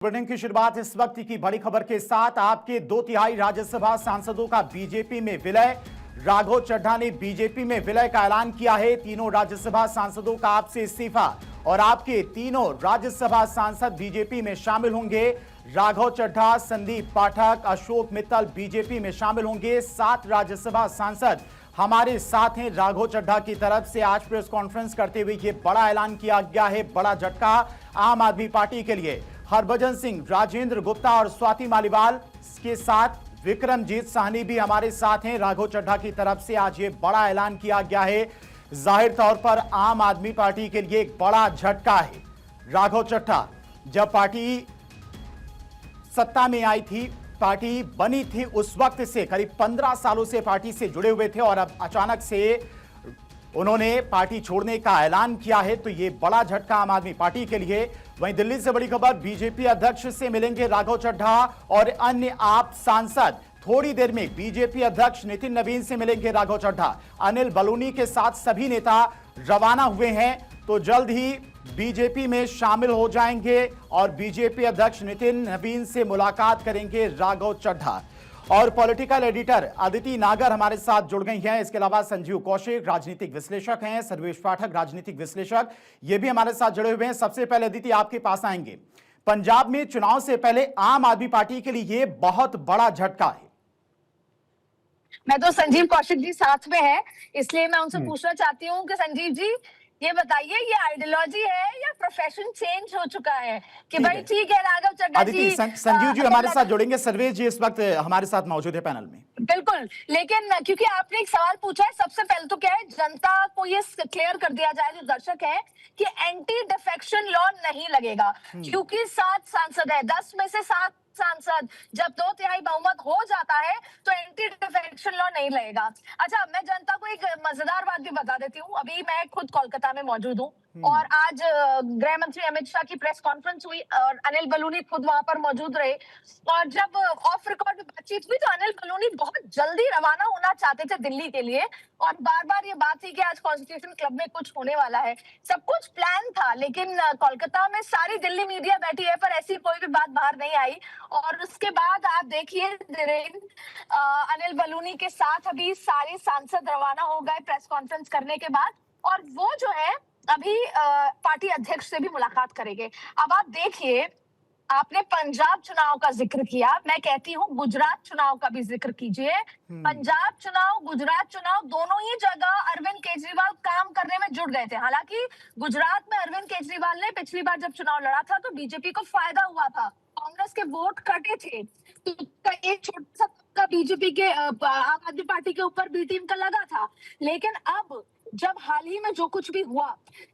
Bulletin की शुरुआत इस वक्त की बड़ी खबर के साथ। आपके 2/3 राज्यसभा सांसदों का बीजेपी में विलय। राघव चड्ढा ने बीजेपी में विलय का ऐलान किया है। तीनों राज्यसभा सांसदों का आपसे इस्तीफा और आपके तीनों राज्यसभा सांसद बीजेपी में शामिल होंगे। राघव चड्ढा, संदीप पाठक, अशोक मित्तल बीजेपी में शामिल होंगे। 7 राज्यसभा सांसद हमारे साथ हैं। राघव चड्ढा की तरफ से आज प्रेस कॉन्फ्रेंस करते हुए यह बड़ा ऐलान किया गया है। बड़ा झटका आम आदमी पार्टी के लिए। हरभजन सिंह, राजेंद्र गुप्ता और स्वाति मालीवाल के साथ विक्रमजीत साहनी भी हमारे साथ हैं। राघव चड्ढा की तरफ से आज ये बड़ा ऐलान किया गया है। जाहिर तौर पर आम आदमी पार्टी के लिए एक बड़ा झटका है। राघव चड्ढा जब पार्टी सत्ता में आई थी, पार्टी बनी थी, उस वक्त से करीब 15 सालों से पार्टी से जुड़े हुए थे और अब अचानक से उन्होंने पार्टी छोड़ने का ऐलान किया है, तो यह बड़ा झटका आम आदमी पार्टी के लिए। वहीं दिल्ली से बड़ी खबर, बीजेपी अध्यक्ष से मिलेंगे राघव चड्ढा और अन्य आप सांसद। थोड़ी देर में बीजेपी अध्यक्ष नितिन नवीन से मिलेंगे राघव चड्ढा। अनिल बलूनी के साथ सभी नेता रवाना हुए हैं, तो जल्द ही बीजेपी में शामिल हो जाएंगे और बीजेपी अध्यक्ष नितिन नवीन से मुलाकात करेंगे राघव चड्ढा। और पॉलिटिकल एडिटर अदिति नागर हमारे साथ जुड़ गई हैं। इसके अलावा संजीव कौशिक राजनीतिक विश्लेषक हैं, सर्वेश पाठक राजनीतिक विश्लेषक, ये भी हमारे साथ जुड़े हुए हैं। सबसे पहले अदिति आपके पास आएंगे। पंजाब में चुनाव से पहले आम आदमी पार्टी के लिए ये बहुत बड़ा झटका है। मैं तो संजीव कौशिक जी साथ में है, इसलिए मैं उनसे पूछना चाहती हूँ कि संजीव जी ये बताइए, ये आइडियोलॉजी है या प्रोफेशन चेंज हो चुका है कि भाई ठीक है राघव चड्ढा जी। संजीव जी हमारे साथ जुड़ेंगे, सर्वेश जी इस वक्त हमारे साथ मौजूद है पैनल में। बिल्कुल, लेकिन क्योंकि आपने एक सवाल पूछा है, सबसे पहले तो क्या है, जनता को ये क्लियर कर दिया जाए जो दर्शक है कि एंटी डिफेक्शन लॉ नहीं लगेगा, क्योंकि 7 सांसद है, 10 में से 7 सांसद जब 2/3 बहुमत हो जाता है तो एंटी डिफेक्शन लॉ नहीं लगेगा। अच्छा, मैं जनता को एक मजेदार बात भी बता देती हूँ। अभी मैं खुद कोलकाता में मौजूद हूँ और आज गृह मंत्री अमित शाह की प्रेस कॉन्फ्रेंस हुई और अनिल बलूनी खुद वहां पर मौजूद रहे। और जब ऑफ रिकॉर्ड में बातचीत हुई तो अनिल बलूनी बहुत जल्दी रवाना होना चाहते थे दिल्ली के लिए और बार बार ये बात थी कि आज कॉन्स्टिट्यूशन क्लब में कुछ होने वाला है। सब कुछ प्लान था, लेकिन कोलकाता में सारी दिल्ली मीडिया बैठी है पर ऐसी कोई भी बात बाहर नहीं आई। और उसके बाद आप देखिए अनिल बलूनी के साथ अभी सारे सांसद रवाना हो गए प्रेस कॉन्फ्रेंस करने के बाद, और वो जो है अभी पार्टी अध्यक्ष से भी मुलाकात करेंगे। अब आप देखिए, आपने पंजाब चुनाव का जिक्र किया, मैं कहती हूँ गुजरात चुनाव का भी जिक्र कीजिए। पंजाब चुनाव, गुजरात चुनाव, दोनों ही जगह अरविंद केजरीवाल काम करने में जुट गए थे। हालांकि गुजरात में अरविंद केजरीवाल ने पिछली बार जब चुनाव लड़ा था तो बीजेपी को फायदा हुआ था, कांग्रेस के वोट कटे थे, तो एक छोटा सा बीजेपी के आम आदमी पार्टी के ऊपर बी टीम का लगा था। लेकिन अब जब हाल ही में जो कुछ भी हुआ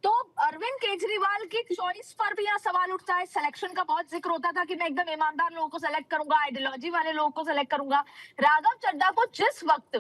तो अरविंद केजरीवाल की चॉइस पर भी यहाँ सवाल उठता है। सिलेक्शन का बहुत जिक्र होता था कि मैं एकदम ईमानदार लोगों को सेलेक्ट करूंगा, आइडियोलॉजी वाले लोगों को सेलेक्ट करूंगा। राघव चड्ढा को जिस वक्त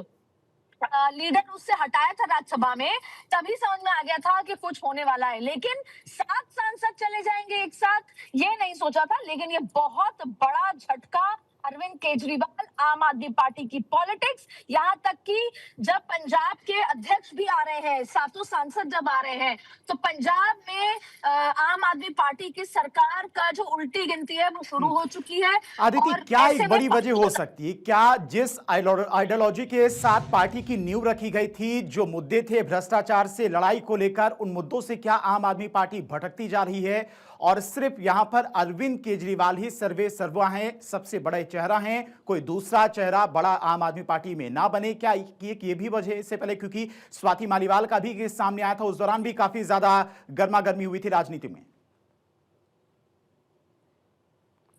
लीडर उससे हटाया था राज्यसभा में, तभी समझ में आ गया था कि कुछ होने वाला है। लेकिन 7 सांसद चले जाएंगे एक साथ, ये नहीं सोचा था। लेकिन ये बहुत बड़ा झटका अरविंद केजरीवाल, आम आदमी पार्टी की पॉलिटिक्स, यहाँ तक कि जब पंजाब के अध्यक्ष भी आ रहे हैं, 7 सांसद जब आ रहे हैं, तो पंजाब में आम आदमी पार्टी की सरकार का जो उल्टी गिनती है वो शुरू हो चुकी है। आदिति, क्या एक बड़ी वजह हो सकती है? क्या जिस आइडियोलॉजी के साथ पार्टी की नींव रखी गई थी, जो मुद्दे थे भ्रष्टाचार से लड़ाई को लेकर, उन मुद्दों से क्या आम आदमी पार्टी भटकती जा रही है और सिर्फ यहां पर अरविंद केजरीवाल ही सर्वे सर्वा हैं, सबसे बड़े चेहरा हैं, कोई दूसरा चेहरा बड़ा आम आदमी पार्टी में ना बने? क्या ये भी वजह है? इससे पहले क्योंकि स्वाति मालीवाल का भी केस सामने आया था, उस दौरान भी काफी ज्यादा गर्मागर्मी हुई थी राजनीति में।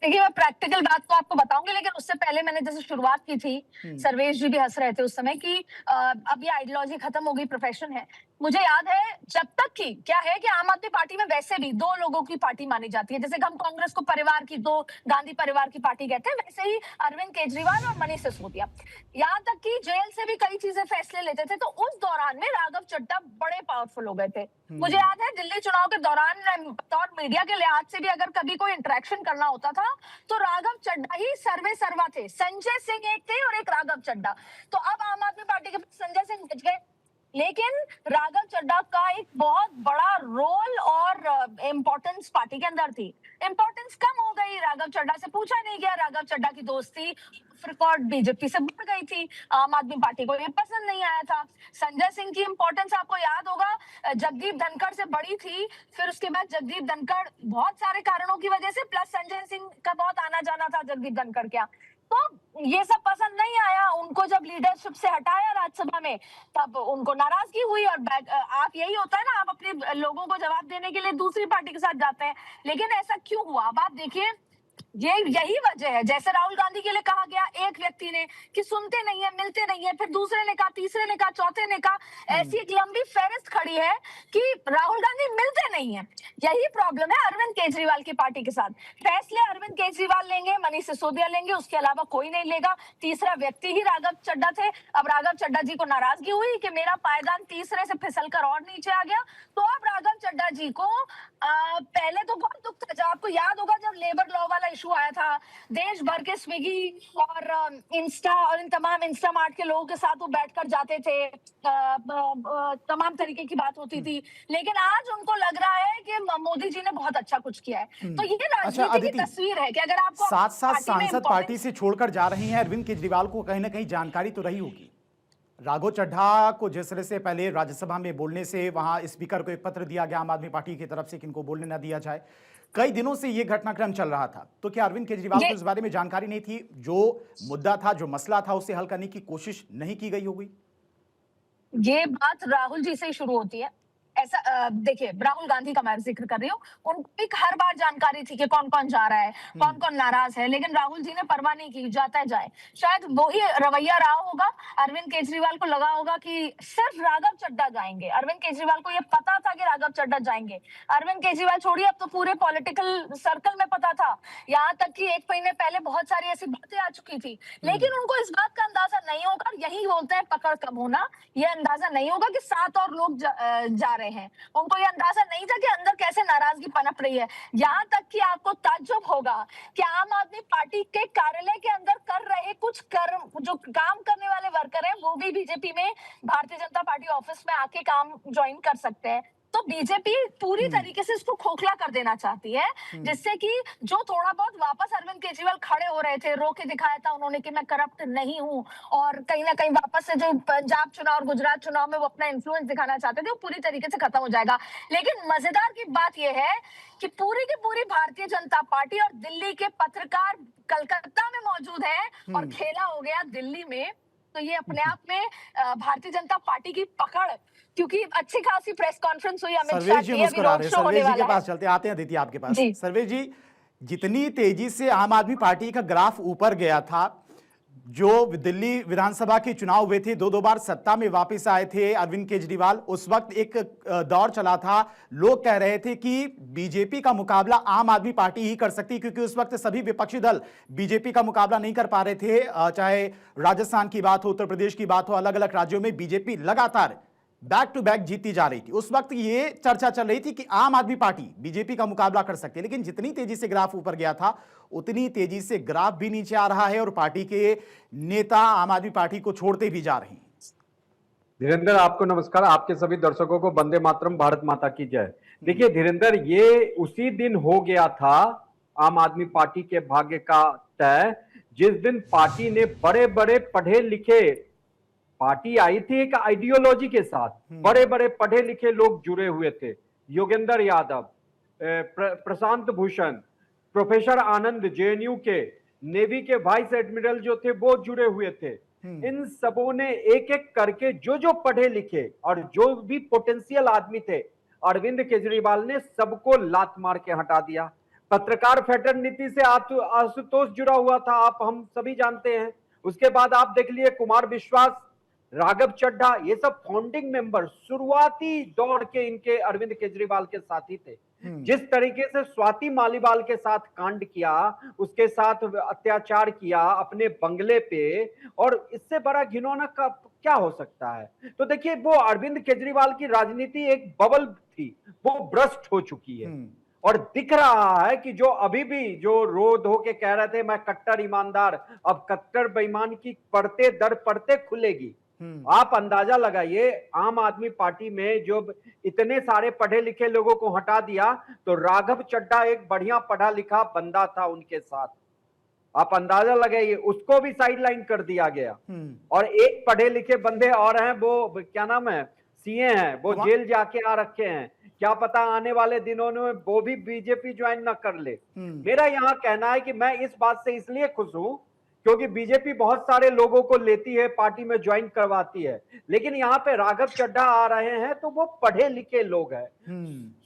देखिए, मैं प्रैक्टिकल बात तो आपको बताऊंगी, लेकिन उससे पहले मैंने जैसे शुरुआत की थी, सर्वेश जी भी हंस रहे थे उस समय कि अब ये आइडियोलॉजी खत्म हो गई, प्रोफेशन है। मुझे याद है जब तक की क्या है कि आम आदमी पार्टी में वैसे भी 2 लोगों की पार्टी मानी जाती है। जैसे हम कांग्रेस को परिवार की, 2 गांधी परिवार की पार्टी कहते हैं, वैसे ही अरविंद केजरीवाल और मनीष सिसोदिया, यहाँ तक कि जेल से भी कई चीजें फैसले लेते थे। तो उस दौरान में राघव चड्ढा बड़े पावरफुल हो गए थे। मुझे याद है दिल्ली चुनाव के दौरान और मीडिया के लिहाज से भी अगर कभी कोई इंटरेक्शन करना होता था तो राघव चड्ढा ही सर्वे सर्वा थे। संजय सिंह एक थे और एक राघव चड्ढा। तो अब आम आदमी पार्टी के संजय सिंह बच गए, लेकिन राघव चड्ढा का एक बहुत बड़ा रोल और इम्पोर्टेंस पार्टी के अंदर थी। इम्पोर्टेंस कम हो गई, राघव चड्ढा से पूछा नहीं गया, राघव चड्ढा की दोस्ती रिकॉर्ड बीजेपी से बढ़ गई थी, आम आदमी पार्टी को ये पसंद नहीं आया था। संजय सिंह की इम्पोर्टेंस आपको याद होगा, जगदीप धनखड़ से बड़ी थी, फिर उसके बाद जगदीप धनखड़ बहुत सारे कारणों की वजह से, प्लस संजय सिंह का बहुत आना जाना था जगदीप धनखड़ क्या, तो ये सब पसंद नहीं आया उनको। जब लीडरशिप से हटाया राज्यसभा में, तब उनको नाराजगी हुई। और आप यही होता है ना, आप अपने लोगों को जवाब देने के लिए दूसरी पार्टी के साथ जाते हैं। लेकिन ऐसा क्यों हुआ, अब आप देखिए, ये यही वजह है। जैसे राहुल गांधी के लिए कहा गया एक व्यक्ति ने कि सुनते नहीं है, मिलते नहीं है, फिर दूसरे ने कहा, तीसरे ने कहा, चौथे ने कहा, ऐसी एक लंबी फेहरिस्त खड़ी है कि राहुल गांधी मिलते नहीं है। यही प्रॉब्लम है अरविंद केजरीवाल की पार्टी के साथ। फैसले अरविंद केजरीवाल लेंगे, मनीष सिसोदिया लेंगे, उसके अलावा कोई नहीं लेगा। तीसरा व्यक्ति ही राघव चड्ढा थे। अब राघव चड्ढा जी को नाराजगी हुई कि मेरा पायदान तीसरे से फिसल कर और नीचे आ गया, तो अब राघव चड्ढा जी को पहले तो बहुत दुख था। जब आपको याद होगा, जब लेबर लॉ वाला इशू आया था, देश भर के स्विगी और इंस्टा और इन तमाम इंस्टामार्ट के लोगों के साथ वो बैठकर जाते थे, तमाम तरीके की बात होती थी। लेकिन आज उनको लग रहा है कि मोदी जी ने बहुत अच्छा कुछ किया है। तो ये राजनीति की तस्वीर है कि अगर आपको साथ साथ पार्टी में सांसद पार्टी से छोड़कर जा रहे हैं, अरविंद केजरीवाल को कहीं ना कहीं जानकारी तो रही होगी। राघव चड्ढा को जिस तरह से पहले राज्यसभा में बोलने से वहां स्पीकर को एक पत्र दिया गया आम आदमी पार्टी की तरफ से कि इनको बोलने ना दिया जाए, कई दिनों से ये घटनाक्रम चल रहा था। तो क्या अरविंद केजरीवाल को इस बारे में जानकारी नहीं थी? जो मुद्दा था, जो मसला था, उसे हल करने की कोशिश नहीं की गई होगी? ये बात राहुल जी से ही शुरू होती है। ऐसा देखिए, राहुल गांधी का मैं जिक्र कर रही हूँ, उनको एक हर बार जानकारी थी कि कौन कौन जा रहा है, कौन कौन नाराज है, लेकिन राहुल जी ने परवाह नहीं की, जाता है जाए। शायद वही रवैया रहा होगा। अरविंद केजरीवाल को लगा होगा कि सिर्फ राघव चड्ढा जाएंगे। अरविंद केजरीवाल को यह पता था कि राघव चड्ढा जाएंगे। अरविंद केजरीवाल छोड़िए, अब तो पूरे पॉलिटिकल सर्कल में पता था, यहाँ तक कि एक महीने पहले बहुत सारी ऐसी बातें आ चुकी थी। लेकिन उनको इस बात का अंदाजा नहीं होगा, यही बोलते हैं पकड़ कम होना, यह अंदाजा नहीं होगा कि 7 और लोग जा रहे हैं। उनको यह अंदाजा नहीं था कि अंदर कैसे नाराजगी पनप रही है। यहां तक कि आपको ताज्जुब होगा कि आम आदमी पार्टी के कार्यालय के अंदर कर रहे कुछ जो काम करने वाले वर्कर हैं, वो भी बीजेपी में भारतीय जनता पार्टी ऑफिस में आके काम ज्वाइन कर सकते हैं। तो बीजेपी पूरी तरीके से इसको खोखला कर देना चाहती है, जिससे कि जो थोड़ा बहुत वापस अरविंद केजरीवाल खड़े हो रहे थे, रो के दिखाया था उन्होंने कि मैं करप्ट नहीं हूं, और कहीं ना कहीं वापस से जो पंजाब चुनाव और गुजरात चुनाव में वो अपना इन्फ्लुएंस दिखाना चाहते थे, वो पूरी तरीके से खत्म हो जाएगा। लेकिन मजेदार की बात यह है कि पूरी की पूरी भारतीय जनता पार्टी और दिल्ली के पत्रकार कलकत्ता में मौजूद है और खेला हो गया दिल्ली में। तो ये अपने आप में भारतीय जनता पार्टी की पकड़, क्योंकि अच्छी खासी प्रेस कॉन्फ्रेंस हुई अमित शाह की, अभी रोड शो होने वाला है। सर्वेश जी के पास चलते आते हैं, दीदी आपके पास। सर्वेश जी, जितनी तेजी से आम आदमी पार्टी का ग्राफ ऊपर गया था, जो दिल्ली विधानसभा के चुनाव हुए थे, दो बार सत्ता में वापस आए थे अरविंद केजरीवाल, उस वक्त एक दौर चला था, लोग कह रहे थे कि बीजेपी का मुकाबला आम आदमी पार्टी ही कर सकती, क्योंकि उस वक्त सभी विपक्षी दल बीजेपी का मुकाबला नहीं कर पा रहे थे। चाहे राजस्थान की बात हो, उत्तर प्रदेश की बात हो, अलग अलग राज्यों में बीजेपी लगातार बैक टू बैक जीतती जा रही थी। उस वक्त ये चर्चा चल रही थी कि आम आदमी पार्टी बीजेपी का मुकाबला कर सकती है। लेकिन जितनी तेजी से ग्राफ ऊपर गया था, उतनी तेजी से ग्राफ भी नीचे आ रहा है और पार्टी के नेता आम आदमी पार्टी को छोड़ते भी जा रहे हैं। धीरेन्द्र, आपको नमस्कार, आपके सभी दर्शकों को वंदे मातरम, भारत माता की जय। देखिए धीरेन्द्र, ये उसी दिन हो गया था आम आदमी पार्टी के भाग्य का तय, जिस दिन पार्टी ने बड़े बड़े पढ़े लिखे, पार्टी आई थी एक आइडियोलॉजी के साथ, बड़े बड़े पढ़े लिखे लोग जुड़े हुए थे। योगेंद्र यादव, प्रशांत भूषण, प्रोफेसर आनंद जेएनयू के, नेवी के वाइस एडमिरल जो थे वो जुड़े हुए थे। इन सबों ने एक एक करके जो पढ़े लिखे और जो भी पोटेंशियल आदमी थे, अरविंद केजरीवाल ने सबको लात मार के हटा दिया। पत्रकार फेटर्निटी से आशुतोष जुड़ा हुआ था, आप हम सभी जानते हैं। उसके बाद आप देख लिए कुमार विश्वास, राघव चड्ढा, ये सब फाउंडिंग मेंबर, शुरुआती दौर के इनके अरविंद केजरीवाल के साथी थे। जिस तरीके से स्वाति मालीवाल के साथ कांड किया, उसके साथ अत्याचार किया अपने बंगले पे, और इससे बड़ा घिनौना का क्या हो सकता है। तो देखिए, वो अरविंद केजरीवाल की राजनीति एक बबल थी, वो ब्रस्ट हो चुकी है। और दिख रहा है कि जो अभी भी जो रो धो के कह रहे थे मैं कट्टर ईमानदार, अब कट्टर बेईमान की पढ़ते दर पढ़ते खुलेगी। आप अंदाजा लगाइए, आम आदमी पार्टी में जो इतने सारे पढ़े लिखे लोगों को हटा दिया, तो राघव चड्ढा एक बढ़िया पढ़ा लिखा बंदा था उनके साथ। आप अंदाजा लगाइए, उसको भी साइडलाइन कर दिया गया। और एक पढ़े लिखे बंदे और हैं, वो क्या नाम है, सीए हैं, वो जेल जाके आ रखे हैं। क्या पता आने वाले दिनों में वो भी बीजेपी ज्वाइन ना कर ले। मेरा यहाँ कहना है कि मैं इस बात से इसलिए खुश हूं क्योंकि बीजेपी बहुत सारे लोगों को लेती है, पार्टी में ज्वाइन करवाती है, लेकिन यहाँ पे राघव चड्ढा आ रहे हैं तो वो पढ़े लिखे लोग हैं,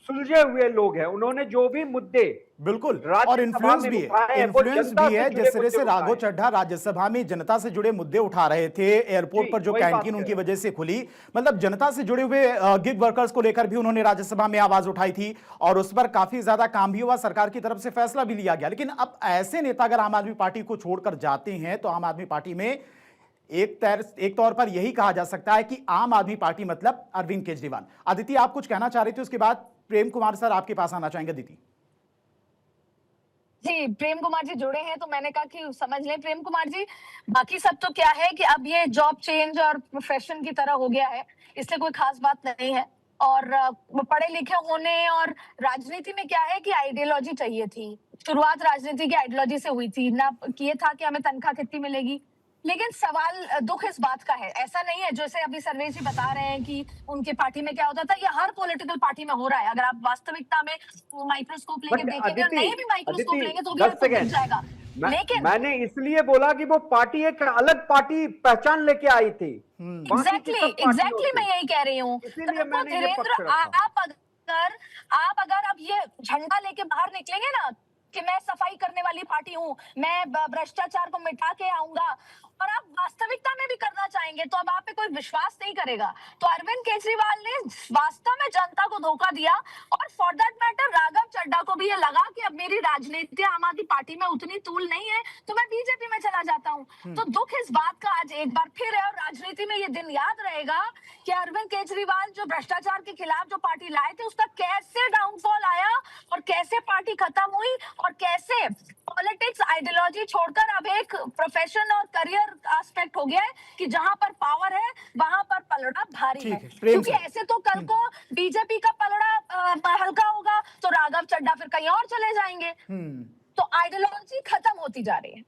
सुलझे हुए लोग हैं। उन्होंने जो भी मुद्दे बिल्कुल, और इन्फ्लुएंस भी है, इन्फ्लुएंस भी है। जिस तरह से राघव चड्ढा राज्यसभा में जनता से जुड़े मुद्दे उठा रहे थे, एयरपोर्ट पर जो कैंटीन उनकी वजह से खुली, मतलब जनता से जुड़े हुए गिग वर्कर्स को लेकर भी उन्होंने राज्यसभा में आवाज उठाई थी और उस पर काफी ज्यादा काम भी हुआ, सरकार की तरफ से फैसला भी लिया गया। लेकिन अब ऐसे नेता अगर आम आदमी पार्टी को छोड़कर जाते हैं तो आम आदमी पार्टी में एक तौर पर यही कहा जा सकता है कि आम आदमी पार्टी मतलब अरविंद केजरीवाल। अदिति, आप कुछ कहना चाह रहे थे, उसके बाद प्रेम कुमार सर आपके पास आना चाहेंगे। अदिति जी, प्रेम कुमार जी जुड़े हैं तो मैंने कहा कि समझ लें प्रेम कुमार जी। बाकी सब तो क्या है कि अब ये जॉब चेंज और प्रोफेशन की तरह हो गया है, इसलिए कोई खास बात नहीं है। और पढ़े लिखे होने और राजनीति में क्या है कि आइडियोलॉजी चाहिए थी। शुरुआत राजनीति की आइडियोलॉजी से हुई थी ना, कि ये था कि हमें तनख्वाह कितनी मिलेगी। लेकिन सवाल दुख इस बात का है, ऐसा नहीं है जैसे अभी सर्वेश जी बता रहे हैं कि उनके पार्टी में क्या होता था, ये हर पॉलिटिकल पार्टी में हो रहा है। अगर आप वास्तविकता में माइक्रोस्कोप लेके देखेंगे और नहीं भी माइक्रोस्कोप लेंगे तो भी आपको दिख जाएगा। लेकिन मैंने इसलिए बोला कि वो पार्टी एक अलग पार्टी पहचान लेके आई थी। एग्जैक्टली मैं यही कह रही हूँ। धीरेन्द्र, आप अगर अब ये झंडा लेके बाहर निकलेंगे ना कि मैं सफाई करने वाली पार्टी हूँ, मैं भ्रष्टाचार को मिटा के आऊंगा, और आप वास्तविकता में भी करना चाहेंगे तो अब आप पे कोई विश्वास नहीं करेगा। तो अरविंद केजरीवाल ने वास्तव में जनता को धोखा दिया, और for that matter Raghav Chadha को भी ये लगा कि अब मेरी राजनीति आम आदमी पार्टी में उतनी तूल नहीं है तो मैं बीजेपी में चला जाता हूँ। तो दुख इस बात का आज एक बार फिर है, और राजनीति में ये दिन याद रहेगा कि अरविंद केजरीवाल जो भ्रष्टाचार के खिलाफ जो पार्टी लाए थे उसका कैसे डाउनफॉल आया और कैसे पार्टी खत्म हुई, और कैसे पॉलिटिक्स आइडियोलॉजी छोड़कर अब एक प्रोफेशन और करियर एस्पेक्ट हो गया है कि जहां पर पावर है वहां पर पलड़ा भारी है। क्योंकि ऐसे तो कल को बीजेपी का पलड़ा हल्का होगा तो राघव चड्ढा फिर कहीं और चले जाएंगे। तो आइडियोलॉजी खत्म होती जा रही है।